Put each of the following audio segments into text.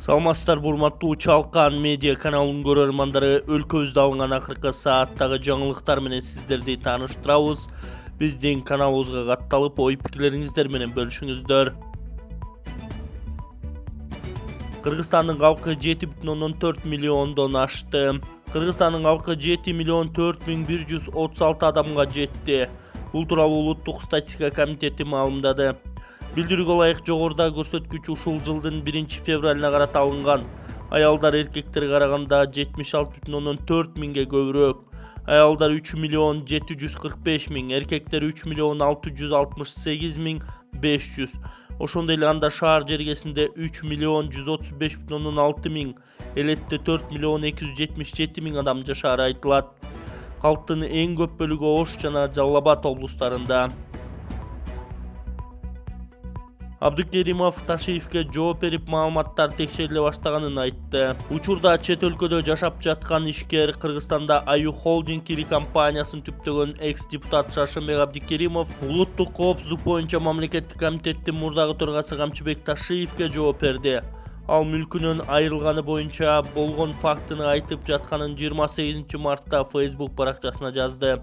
Саламатсыздар урматтуу Чалкан медиа каналынын көрөрмандары, өлкөбүздө алынган акыркы сааттагы жаңылыктар менен сиздерди тааныштырабыз. Биздин каналыбызга катталып, ой пикирлериңиздер менен бөлүшүңүздөр. Кыргызстандын калкы 7,4 миллиондон ашты. Кыргызстандын калкы 7 миллион 4136 адамга жетти. Бул тууралуу Улуттук статистика комитети маалымдады. Билдирүүгө ылайык, жогоруда көрсөткүч ушул жылдын 1 февралына карата алынган. Аялдар эркектерге караганда 76,4 миңге көбүрөөк. Аялдар 3 миллион 745 миң, эркектер 3 миллион 668 миң 500. Ошондой эле анда шаар жергесинде 3 миллион 135,6 миң, элетте 4 миллион 277 миң адам жашаары айтылат. Калктын эң көп бөлүгү Ош жана Жалал Абад облустарында. Абдыкеримов Ташиевке жооп берип, маалыматтар текшериле баштаганын айтты. Учурда чет өлкөдө жашап жаткан ишкер Кыргызстанда Аю Холдинг ири компаниясын түптөгөн экс-депутат Шаршембек Абдыкеримов улуттук коопсуздук боюнча мамлекеттик комитеттин мурдагы төрагасы Камчыбек Ташиевке жооп берди. Ал мүлкүнөн айрылганы боюнча болгон фактыны айтып жатканын 28 мартта Facebook баракчасына жазды.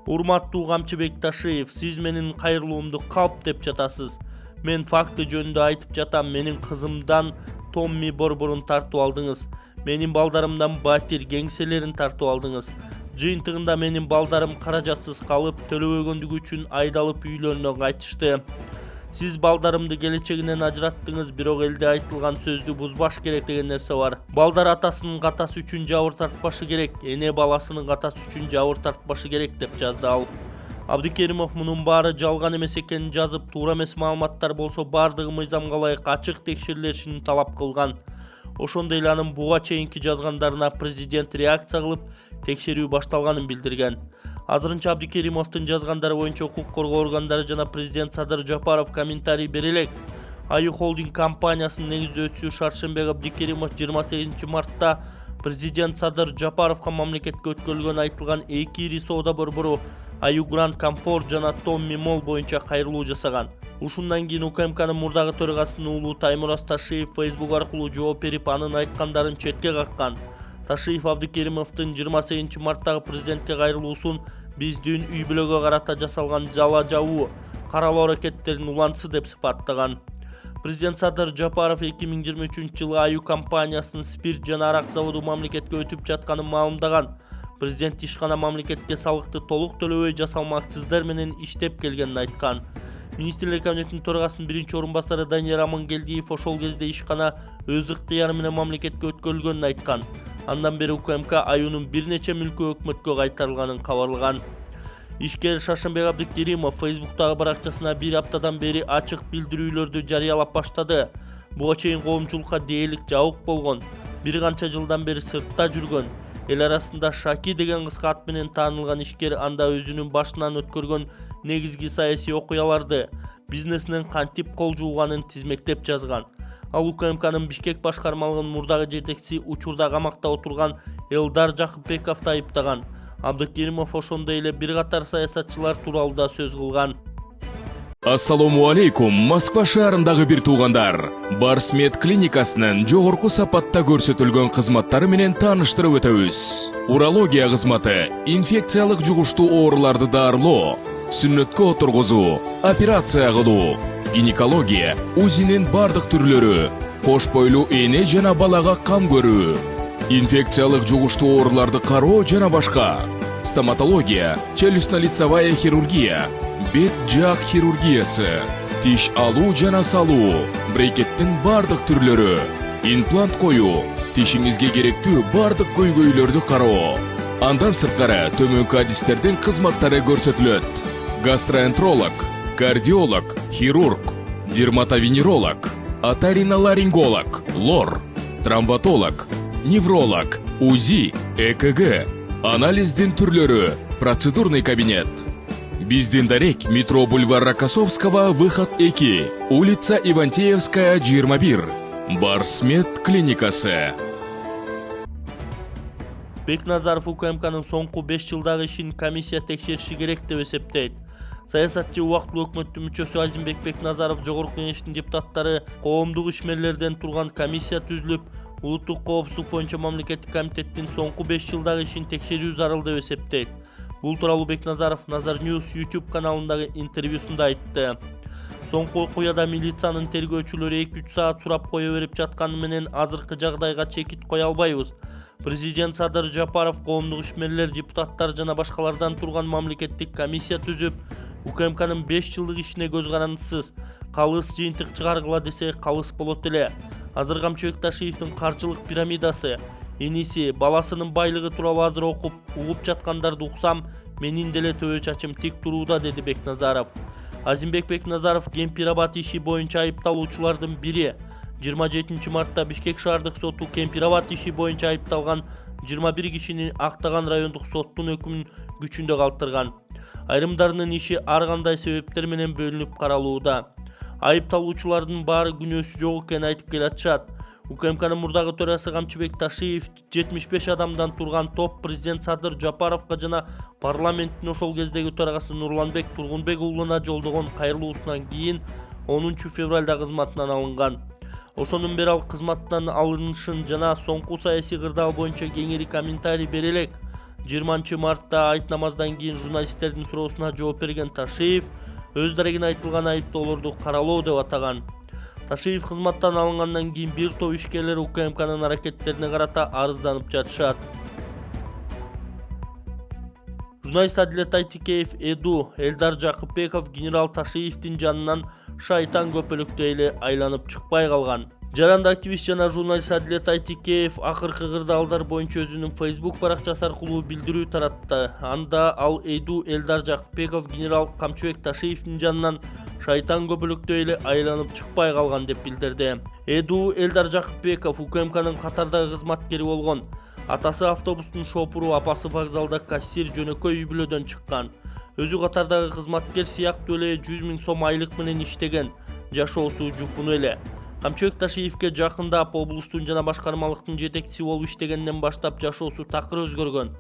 Урматтуу Камчыбек Ташиев, сиз менин кайрылуумду калп деп жатасыз. Мен факты жөнүндө айтып жатам. Менин кызымдан Томми борборун тартып алдыңыз. Менин балдарымдан батир кеңселерин тартып алдыңыз. Жыйынтыгында менин балдарым каражатсыз калып, төлөбөгөндүгү үчүн айдалып үйлөрүнө кайтышты. Сиз балдарымды келечегинен ажыраттыңыз, бирок элде айтылган сөздү бузбаш керек деген нерсе бар. Балдар атасынын катасы үчүн жабыр тартпашы керек, эне баласынын катасы үчүн жабыр тартпашы керек деп жазды ал. Абдыкеримов мунун баары жалган эмес экенин жазып, туура эмес маалыматтар болсо бардыгы мыйзамга ылайык ачык текшерилишин талап кылган. Ошондой эле анын буга чейинки жазгандарына президент реакция кылып, текшерүү башталганын билдирген. Азырынча Абдыкеримовдун жазгандары боюнча укук коргоо органдары жана президент Садыр Жапаров комментарий бере элек. Аю Холдинг компаниясынын негиздөөчүсү Шаршембек Абдыкеримов 28 мартта президент Садыр Жапаровго мамлекетке өткөрүлгөн айтылган эки ири соода борбору Аю Гранд Комфорт жана Томми Молл боюнча кайрылуу жасаган. Ушундан кийин УКМКнын мурдагы төрагасынын уулу Таймураз Ташиев Facebook аркылуу жооп берип, анын айткандарын четке каккан. Ташиев Абдыкеримовдун 28 марттагы президентке кайрылуусун биздин үй бүлөгө карата жасалган жала жабуу, каралоо аракеттеринин уланчысы деп сыпаттаган. Президент Садыр Жапаров 2023 жылы Аю компаниясынын спирт жана арак заводу мамлекетке өтүп жатканын маалымдаган. Президент ишкана мамлекетке салыкты толук төлөбөй жасалмактсыздар менен иштеп келгенин айткан. Министрлер кабинетинин төрагасынын биринчи орун басары Данияр Амангелдиев ошол кезде ишкана өз ыктыяры менен мамлекетке өткөрүлгөнүн айткан. Андан бери УКМК Аюнун бир нече мүлкү өкмөткө кайтарылганын кабарлаган. Ишкер Шаршембек Абдыкеримов Facebooктагы баракчасына бир аптадан бери ачык билдирүүлөрдү жарыялап баштады. Буга чейин коомчулукка дээрлик жабык болгон, бир канча жылдан бери сыртта жүргөн. Эл арасында Шаки деген кыска ат менен таанылган ишкер анда өзүнүн башынан өткөргөн негизги саясий окуяларды, бизнесинен кантип кол жууганын тизмектеп жазган. Ал УКМКнын Бишкек башкармалыгынын мурдагы жетекчиси учурда камакта отурган Элдар Жакыпбековду айыптаган. Абдыкеримов ошондой эле бир катар саясатчылар тууралуу да сөз кылган. Ассаламу алейкум, Москва шаарындагы бир туугандар. Барсмед клиникасынын жогорку сапатта көрсөтүлгөн кызматтары менен тааныштырып өтөбүз. Урология кызматы, инфекциялык жугуштуу ооруларды даарылоо, сүннөткө отургузуу, операция кылуу, гинекология, УЗИнин бардык түрлөрү, кош бойлуу эне жана балага кам көрүү, инфекциялык жугуштуу ооруларды кароо жана башка, стоматология, челюстно-лицевая хирургия, бет жак хирургиясы, тиш алуу жана салуу, брекеттин бардык түрлөрү, имплант коюу, тишиңизге керектүү бардык көйгөйлөрдү кароо. Андан сырткары төмөнкү адистердин кызматтары көрсөтүлөт. Гастроэнтеролог, кардиолог, хирург, дерматовенеролог, оториноларинголог, лор, травматолог, невролог, УЗИ, ЭКГ, анализдин түрлөрү, процедурный кабинет. Биздин дарек метро бульвар Рокоссовского, выход 2, улица Ивантеевская, 21. Барсмед клиникасы. Бекназаров УКМКнын соңку 5 жылдагы ишин комиссия текшериши керек деп эсептейт. Саясатчы убактылуу өкмөттүн мүчөсү Азимбек Бекназаров Жогорку Кеңештин депутаттары коомдук ишмерлерден турган комиссия түзүлүп, улуттук коопсуздук боюнча мамлекеттик комитеттин соңку 5 жылдагы ишин текшерүү зарыл деп эсептейт. Бул тууралуу Бекназаров Nazar News YouTube каналындагы интервьюсунда айтты. Соңку окуяда милициянын тергөөчүлөрү 2-3 саат сурап кое берип жатканы менен азыркы жагдайга чекит кое албайбыз. Президент Садыр Жапаров коомдук ишмерлер, депутаттар жана башкалардан турган мамлекеттик комиссия түзүп, УКМКнын 5 жылдык ишине көз карандысыз, калыс жыйынтык чыгаргыла десе калыс болот эле. Азыр Камчыбек Ташиевдин каржылык пирамидасы, иниси, баласынын байлыгы тууралуу азыр окуп, угуп жаткандарды уксам, менин деле төбө чачым тик турууда, деди Бекназаров. Азимбек Бекназаров Кемпирабад иши боюнча айыпталуучулардын бири. 27 мартта Бишкек шаардык соту Кемпирабад иши боюнча айыпталган 21 кишини Актаган райондук соттун өкүмүн күчүндө калтырган. Айрымдарынын иши ар кандай себептер менен бөлүнүп каралууда. Айыпталуучулардын баары күнөөсү жок экенин айтып келатышат. УКМКнын мурдагы төрасы Камчыбек Ташиев 75 адамдан турган топ президент Садыр Жапаровго жана парламенттин ошол кездеги төрагасы Нурланбек Тургунбек уулуна жолдогон кайрылуусунан кийин 10 февралда кызматынан алынган. Ошонун бери ал кызматтан алынышын жана соңку саясий кырдаал боюнча кеңири комментарий бере элек. 20 мартта айт намаздан кийин журналисттердин суроосуна жооп берген Ташиев өз дарегине айтылган айыптоолорду каралоо деп атаган. Ташиев кызматтан алынгандан кийин бир топ ишкерлер УКМКнын аракеттерине карата арызданып жатышат. Журналист Адилет Айтикеев, Эду, Элдар Жакыпбеков генерал Ташиевдин жанынан шайтан көпөлөктөй эле айланып чыкпай калган. Жаранды активист жана журналист Адилет Айтикеев акыркы кырдаалдар боюнча өзүнүн Facebook баракчасы аркылуу билдирүү таратты. Анда ал Эду, Элдар Жакыпбеков генерал Камчыбек Ташиевдин жанынан шайтан көпөлөктөй эле айланып чыкпай калган деп билдирди. Эду, Элдар Жакыпбеков УКМКнын катардагы кызматкери болгон. Атасы автобустун шопуру, апасы вокзалда кассир, жөнөкөй үй бүлөдөн чыккан. Өзү катардагы кызматкер сыяктуу эле 100 000 сом айлык менен иштеген. Жашоосу жупуну эле. Камчыбек Ташиевге жакындап облустун жана башкармалыктын жетекчиси болуп иштегенден баштап жашоосу такыр өзгөргөн.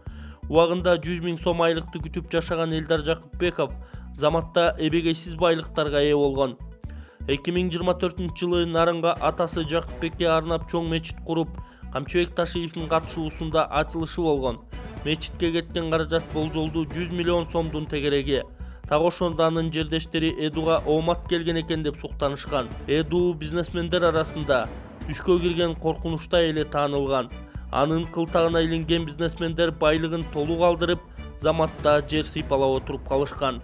Убагында 100 000 сом айлыкты күтүп жашаган Элдар Жакыпбеков заматта эбегейсиз байлыктарга ээ болгон. 2024 жылы нарынга атасы Жакыпбекке арнап чоң мечит куруп, Камчыбек Ташиевдин катышуусунда ачылышы болгон. Мечитке кеткен каражат болжолдуу 100 миллион сомдун тегереги. Так ошондо анын жердештери Эдуга оомат келген экен деп суктанышкан. Эду бизнесмендер арасында түшкө кирген коркунучтай эле таанылган. Анын кылтагына илинген бизнесмендер байлыгын толук калдырып, заматта жер сыйпалап отуруп калышкан.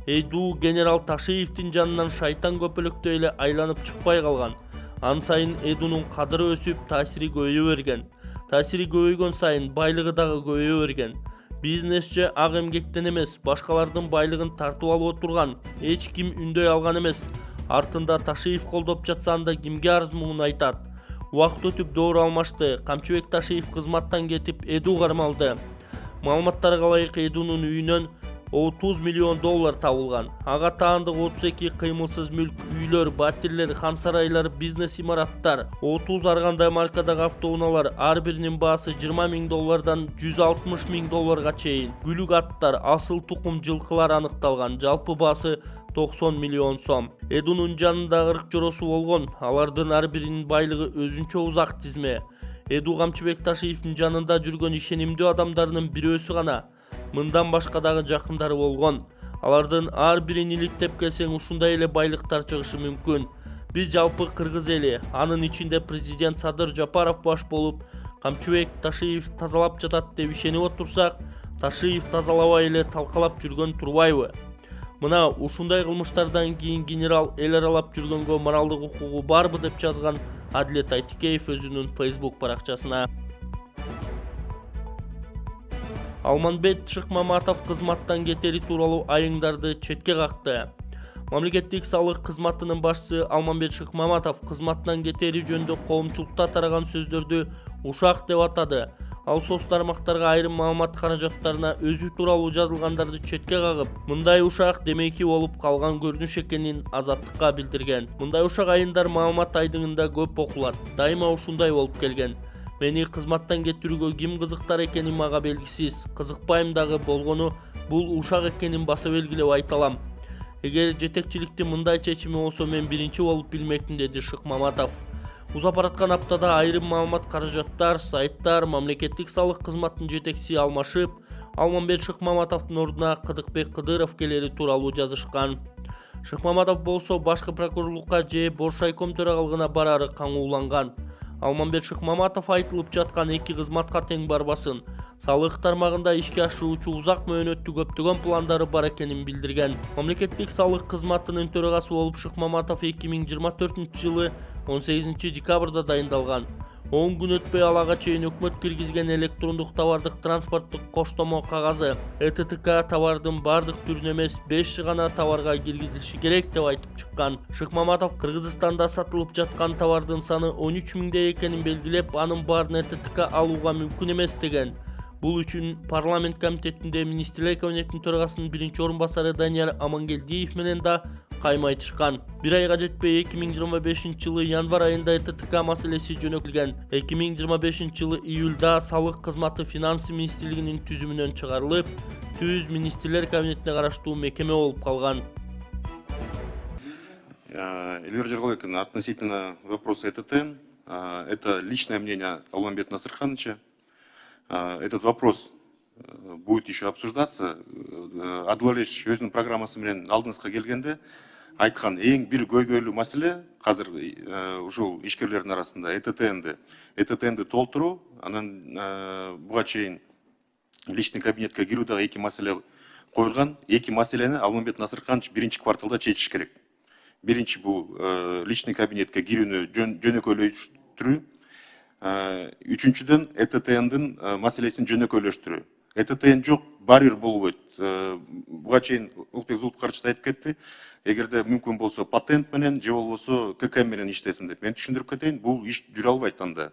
Эду генерал Ташиевдин жанынан шайтан көпөлөктөй эле айланып чыкпай калган. Ан сайын Эдунун кадыры өсүп, таасири көбөйө берген. Таасири көбөйгөн сайын байлыгы дагы көбөйө берген. Бизнесчи ак эмгектен эмес, башкалардын байлыгын тартып алып отурган. Эч ким үндөй алган эмес. Артында Ташиев колдоп жатса анда кимге арыз муңун айтат. Убакыт өтүп доор алмашты. Камчыбек Ташиев кызматтан кетип Эду кармалды. Маалыматтарга ылайык Эдунун үйүнөн 30 миллион доллар табылган. Ага таандык 32 кыймылсыз мүлк, үйлөр, батирлер, хан сарайлар, бизнес имараттар, 30 ар кандай маркадагы автоунаалар, ар биринин баасы 20 000 доллардан 160 000 долларга чейин. Күлүк аттар, асыл тукум жылкылар аныкталган. Жалпы баасы 90 миллион сом. Эдунун жанында 40 жоросу болгон. Алардын ар биринин байлыгы өзүнчө узак тизме. Эду Камчыбек Ташиевдин жанында жүргөн ишенимдүү адамдарынын бирөөсү гана. Мындан башка дагы жакындары болгон. Алардын ар бирин иликтеп келсең ушундай эле байлыктар чыгышы мүмкүн. Биз жалпы кыргыз эли, анын ичинде президент Садыр Жапаров баш болуп, Камчыбек Ташиев тазалап жатат деп ишенип отурсак, Ташиев тазалабай эле талкалап жүргөн турбайбы? Мына ушундай кылмыштардан кийин генерал эл аралап жүргөнгө моралдык укугу барбы деп жазган Адилет Айтикеев өзүнүн Facebook баракчасына. Алманбет Шыкмаматов кызматтан кетери тууралуу айыңдарды четке какты. Мамлекеттик салык кызматынын башчысы Алманбет Шыкмаматов кызматтан кетери жөнүндө коомчулукта тараган сөздөрдү ушак деп атады. Ал соц тармактарга айрым маалымат каражаттарына өзү тууралуу жазылгандарды четке кагып, мындай ушак демейки болуп калган көрүнүш экенин Азаттыкка билдирген. Мындай ушак айындар маалымат айдыңында көп окулат. Дайыма ушундай болуп келген. Мени кызматтан кетирүүгө ким кызыктар экени мага белгисиз. Кызыкпайм дагы, болгону бул ушак экенин баса белгилеп айта алам. Эгер жетекчиликтин мындай чечими болсо мен биринчи болуп билмекмин, деди Шыкмаматов. Узап бараткан аптада айрым маалымат каражаттар, сайттар, мамлекеттик салык кызматынын жетекчиси алмашып, Алмамбет Шыкмаматовдун ордуна Кыдыкбек Кыдыров келери тууралуу жазышкан. Шыкмаматов болсо башкы прокурорлукка же Боршайком төрагалыгына барары каңууланган. Алмамбет Шыкмаматов айтылып жаткан эки кызматка тең барбасын, салык тармагында ишке ашыруучу узак мөөнөттүү көптөгөн пландары бар экенин билдирген. Мамлекеттик салык кызматынын төрагасы болуп Шыкмаматов 2024-жылы 18 декабрда дайындалган. 10 күн өтпөй алага чейин өкмөт киргизген электрондук товардык транспорттук коштомо кагазы ЭТТК товардын бардык түрүнө эмес 5 гана товарга киргизилиши керек деп айтып чыккан. Шыкмаматов Кыргызстанда сатылып жаткан товардын саны 13 миңдей экенин белгилеп, анын баарын ЭТТК алууга мүмкүн эмес деген. Бул үчүн парламент комитетинде министрлер кабинетинин төрагасынын биринчи орун басары Данияр Амангелдиев менен да кайма айтышкан. Бир айга жетпей 2025-жылы январь айында ЭТТК маселеси жөнөтүлгөн. 2025-жылы июлда салык кызматы финансы министрлигинин түзүмүнөн чыгарылып, түз министрлер кабинетине караштуу мекеме болуп калган. Эльвира Джергалыковна, относительно вопроса ЭТТН, это личное мнение Алмамбета Насырхановича. Этот вопрос будет еще обсуждаться. Адылалеш өзінің программасы менен алдыңызға келгенде айткан эң бир көйгөйлүү маселе азыр ушул ишкерлердин арасында ЭТТНди толтуруу, анан буга чейин личный кабинетке кирүү дагы эки маселе коюлган. Эки маселени Алмамбет Насырханович биринчи кварталда чечиш керек. Биринчи бул личный кабинетке кирүүнү жөнөкөйлөштүрүү. Үчүнчүдөн ЭТТНдин маселесин жөнөкөйлөштүрүү. ЭТТН жок, барьер болбойт. Буга чейин Улукбек Зулукарович айтып кетти. Эгерде мүмкүн болсо патент менен же болбосо ККМ менен иштесин деп. Мен түшүндүрүп кетейин, бул иш жүрө албайт анда.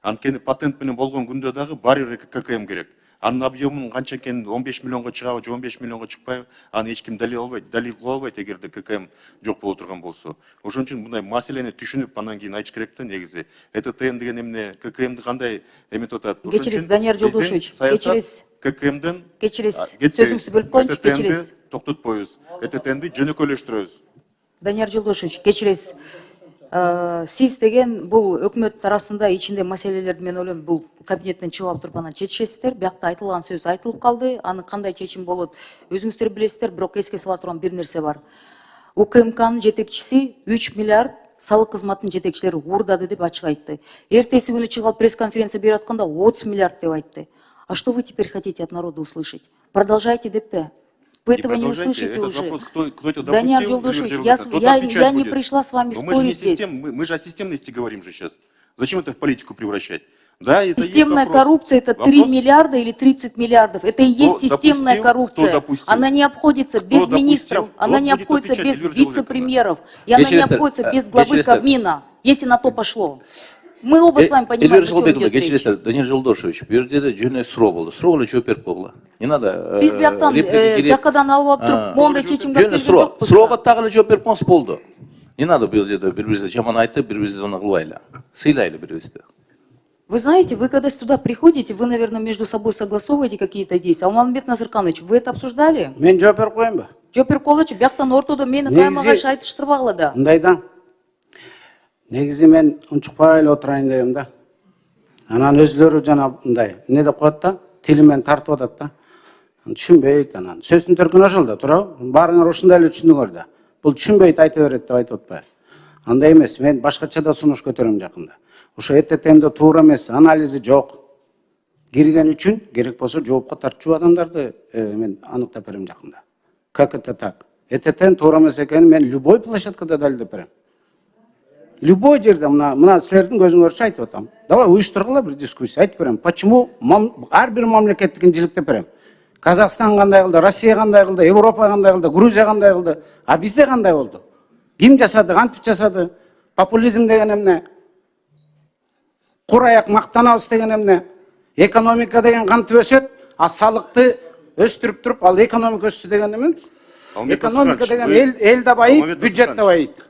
Анткени патент менен болгон күндө дагы барьер ККМ керек. Анын объемунун канча экенин 15 миллионго чыгабы же 15 миллионго чыкпайбы, аны эч ким далил кыла албайт эгерде ККМ жок боло турган болсо. Ошон үчүн мындай маселени түшүнүп, андан кийин айтыш керек да негизи. ЭТТН деген эмне, ККМди кандай эметип атат? Кечириз, Данияр Жолдошевич, кечириз. ККМден кечириз. Сөзүңүздү бөлүп коюңчу, кечириз. Токтотпойбуз. ЭТТНди жөнөкөйлөштүрөбүз. Данияр Жолдошевич, кечириз. Сиз деген бул өкмөт арасында ичинде маселелерди мен ойлойм бул кабинеттен чыгып алып туруп анан чечишесиздер. Биякта айтылган сөз айтылып калды. Аны кандай чечим болот өзүңүздөр билесиздер, бирок эске сала турган бир нерсе бар. УКМКнын жетекчиси 3 миллиард салык кызматынын жетекчилери уурдады деп ачык айтты. Эртеси күнү чыгып пресс-конференция берип атканда 30 миллиард деп айтты. А что вы теперь хотите от народа услышать? Продолжайте деппе. Вы этого не услышите уже. Вопрос, кто Данияр Жолдошевич, я не пришла с вами спорить здесь. Мы же о системности говорим же сейчас. Зачем это в политику превращать? Да, это системная коррупция – это 3 миллиарда или 30 миллиардов. Это и есть системная коррупция. Она не обходится без министров, она не обходится без вице-премьеров, и она не обходится без главы Кабмина, если на то пошло. Мы оба с вами понимаем, о чем идет речь. Данияр Жолдошевич, бул жерде жөнөкөй суроо болду. Суроо эле жооп берип койгула. Не надо. Биз бияктан жакадан алып туруп, моундай чечимге келген жокпуз. Суроого так эле жооп берип койсоңуз болду. Не надо бул жерде бири-бирибизди жаман айтып, бири-бирибизди аны кылбайлы. Сыйлайлы бири-бирибизди. Вы знаете, вы когда сюда приходите, вы, наверное, между собой согласовываете какие-то действия. Алмамбет Насырханович, вы это обсуждали? Мен жооп берип коеюнбу? Жооп берип койгучу, бияктан ортодо мени каймага айтыштырбагыла да. Мындай да. Негизи мен унчукпай эле отурайын дегем да. Анан өзлөрү жана мындай эмне деп коет да, тилимен тартып атат да. Түшүнбөйт анан. Сөздүн төркүнү ошол да, туурабы? Баарыңар ушундай эле түшүндүңөр да. Бул түшүнбөйт айта берет деп айтып атпайбы? Андай эмес, мен башкача да сунуш көтөрөм жакында. Ошо ЭТТНде туура эмес, анализи жок. Кирген үчүн керек болсо жоопко тартчу адамдарды мен аныктап берем жакында. Как это так? ЭТТН туура эмес экенин мен любой площадкада далилдеп берем. Любой жерде мына силердин көзүңөрчө айтып атам. Давай уюштургула бир дискуссия айтып берем. Почему ар бир мамлекеттикин жиликтеп берем. Казакстан кандай кылды, Россия кандай кылды, Европа кандай кылды, Грузия кандай кылды, а бизде кандай болду? Ким жасады, кантип жасады? Популизм деген эмне? Кураяк мактанабыз деген эмне? Экономика деген кантип өсөт, а салыкты өстүрүп туруп, ал экономика өстү деген эме? Экономика деген эл да байыйт, бюджет да байыйт.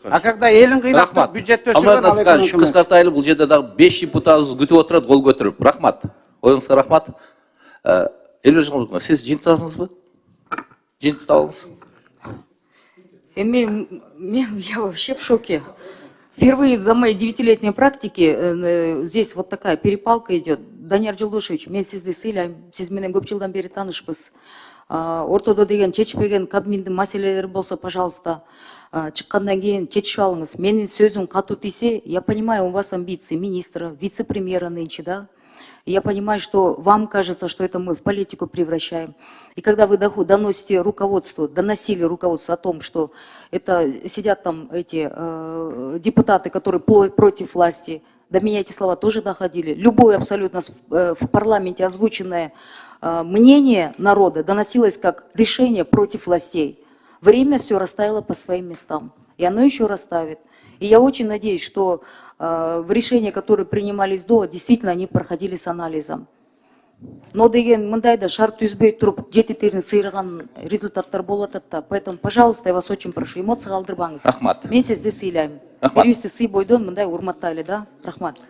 А когда элин кыйнап, бюджет өсүргөн, ал экономика. Кыскартайлы бул жерде дагы 5 депутатыбыз күтүп отурат, кол көтөрүп. Рахмат. Оюңузга рахмат. Элбек Жамаловна, сиз жыйынтык алдыңызбы? Жыйынтык алдыңыз. Я вообще в шоке. Впервые за мои 9-летней практики здесь вот такая перепалка идет. Данияр Жолдошевич, мен сизди сыйлайм, сиз менен көп жылдан бери таанышпыз. Ортодо деген чечпеген Кабминдин маселелери болсо, пожалуйста, чыккандан кийин чечип алыңыз. Менин сөзүм катуу тийсе, я понимаю, у вас амбиции министра, вице-премьера нынче, да? Я понимаю, что вам кажется, что это мы в политику превращаем. И когда вы доносите руководству, доносили руководству о том, что это сидят там эти депутаты, которые против власти, до меня эти слова тоже доходили. Любое абсолютно в парламенте озвученное мнение народа доносилось как решение против властей. Время все расставило по своим местам. И оно еще расставит. И я очень надеюсь, что решения, которые принимались до, действительно они проходили с анализом. Но деген мындайда шарт түзбөй туруп жети терин сыйраган результаттар болуп атат да. Поэтому, пожалуйста, я вас очень прошу, эмоция калтырбаңыз. Рахмат. Мен сизди сыйлайм. Рахмат. Берүүсү сый бойдон мындай урматтайлы да. Рахмат.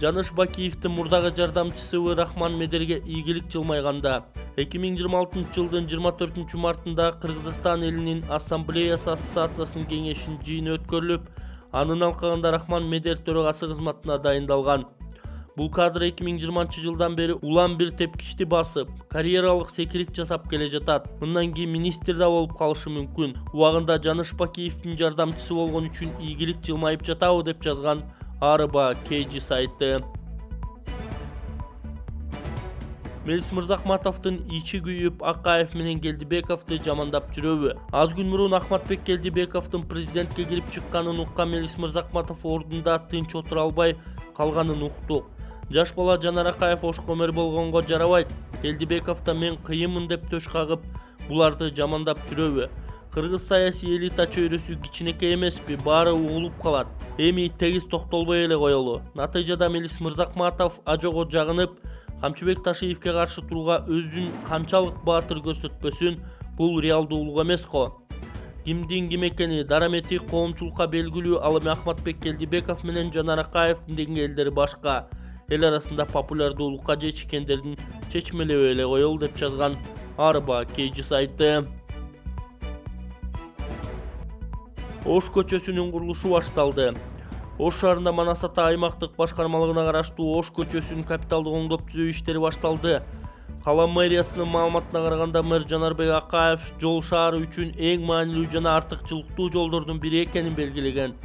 Жаныш Бакиевдин мурдагы жардамчысы Рахман Медерге ийгилик жылмайганда 2026 жылдын 24 мартында Кыргызстан элинин Ассамблеясы ассоциациясынын кеңешинин жыйыны өткөрүлүп, анын алкагында Рахман Медер төрагасы кызматына дайындалган. Бул кадр 2020 жылдан бери улам бир тепкичти басып, карьералык секирик жасап келе жатат. Мындан кийин министр да болуп калышы мүмкүн. Убагында Жаныш Бакиевдин жардамчысы болгон үчүн ийгилик жылмайып жатабы деп жазган Арба KG сайты. Мелис Мырзахматовдун ичи күйүп, Акаев менен Келдибековду жамандап жүрөбү? Аз күн мурун Ахматбек Келдибековдун президентке кирип чыкканын уккан Мелис Мырзахматов ордунда тынч отура албай калганын уктук. Жаш бала Жанар Акаев ошкомер болгонго жарабайт. Келдибековда мен кыйынмын деп төш кагып, буларды жамандап жүрөбү? Кыргыз саясий элита чөйрөсү кичинекей эмеспи, баары угулуп калат. Эми тегиз токтолбой эле коелу. Натыйжада Мелис Мырзахматов ажого жагынып, Камчыбек Ташиевке каршы турууга өзүн канчалык баатыр көрсөтпөсүн, бул реалдуулук эмес го. Кимдин ким экени, дарамети коомчулукка белгилүү, ал эми Ахматбек Келдибеков менен Жанар Акаевдин деңгээлдери башка. Эл арасында популярдуулукка жетишкендердин чечмелеби эле коелу деп жазган Арба KG сайты. Ош көчөсүнүн курулушу башталды. Ош шаарында Манас Ата аймактык башкармалыгына караштуу Ош көчөсүнүн капиталдык оңдоп түзөө иштери башталды. Кала мэриясынын маалыматына караганда, мэр Жанарбек Акаев жол шаары үчүн эң маанилүү жана артыкчылыктуу жолдордун бири экенин белгилеген.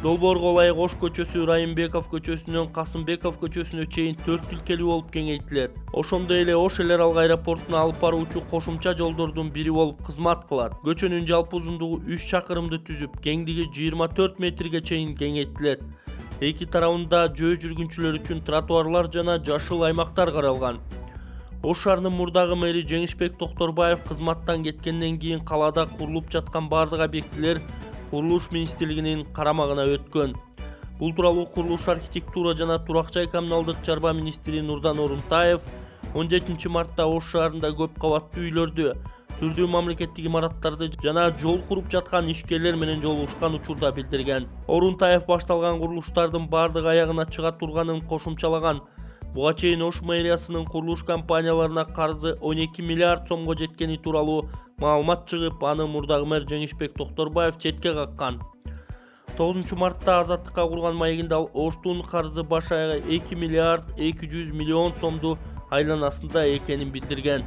Долбоорго ылайык Ош көчөсү Райымбеков көчөсүнөн Касымбеков көчөсүнө чейин 4 тилкелүү болуп кеңейтилет. Ошондой эле Ош эл аралык аэропортуна алып баруучу кошумча жолдордун бири болуп кызмат кылат. Көчөнүн жалпы узундугу 3 чакырымды түзүп, кеңдиги 24 метрге чейин кеңейтилет. Эки тарабында жөө жүргүнчүлөр үчүн тротуарлар жана жашыл аймактар каралган. Ош шаарынын мурдагы мэри Жеңишбек Токторбаев кызматтан кеткенден кийин калаада курулуп жаткан бардык объектилер Курулуш министрлигинин карамагына өткөн. Бул тууралуу Курулуш, архитектура жана турак жай коммуналдык чарба министри Нурдан Орунтаев 17 мартта Ош шаарында көп кабаттуу үйлөрдү, түрдүү мамлекеттик имараттарды жана жол куруп жаткан ишкерлер менен жолугушкан учурда билдирген. Орунтаев башталган курулуштардын бардык аягына чыга турганын кошумчалаган. Буга чейин Ош мэриясынын курулуш компанияларына карзы 12 миллиард сомго жеткени тууралуу маалымат чыгып, аны мурдагы мэр Жеңишбек Токторбаев четке каккан. 9 мартта Азаттыкка курган маегинде ал Оштун карзы баш аягы 2 миллиард 200 миллион сомду айланасында экенин билдирген.